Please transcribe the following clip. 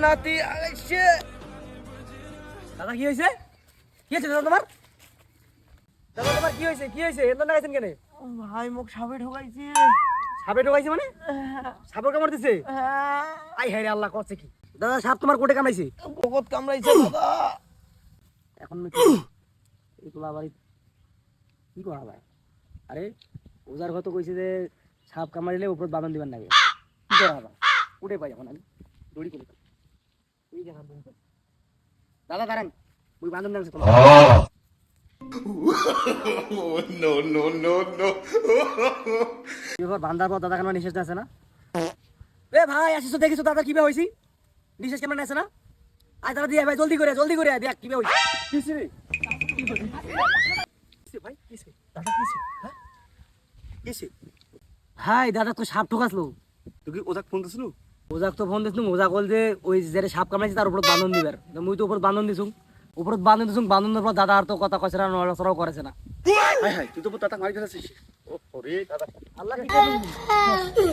নাতি আইছে। দাদা কি হয়েছে? কি হয়েছে দাদা তোমার? দাদা তোমার কি হয়েছে? কি হয়েছে? এত নাগাইছেন কেন? ভাই মুখ সাপে ঢোকাইছে। সাপে ঢোকাইছে মানে? সাপে কামড় দিছে? আই হায় রে আল্লাহ, করছে কি? দাদা সাপ তোমার কোটে কামড়াইছে? পকত কামড়াইছে দাদা। এখন এইগুলো আবার কি করা ভাই? আরে ওজার কত কইছে যে সাপ কামড়াইলে উপর বাঁধন দিবেন লাগে। কি করা ভাই? উঠে পাই এখন আমি দড়ি করে এই জায়গা বন্ধ। দাদা দাঁড়ান, ওই বাঁধন দেন তোমার। No, no, no, no. এবার বান্দার পর দাদা কেন নিঃশ্বাস আছে না? এ ভাই আসিস তো, দেখিস দাদা কিভাবে হইছি? নিঃশ্বাস কেমন আছে না? আয় দাদা দিয়ে ভাই, জলদি করে দেখ কিভাবে হইছি। কিসে রে? কিসে ভাই? কিসে? দাদা কিসে? হ্যাঁ? কিসে? হাই দাদা তো সাপ ঠকাসলো। তুই কি ওজাক ফোন দিছিস? ওজাক তো ফোন দিছিস, ওজা বল যে ওই যে সাপ কামড়াইছে তার উপর বাঁধন দিবার। মুই তো উপর বাঁধন দিছুম। বাঁধনের পর দাদা আর তো কথা কইছে না, নড়াচড়াও করেছে না। হাই হাই তুই তো দাদা মারি ফেলেছিস। ও ওরে দাদা আল্লাহ কি করবি?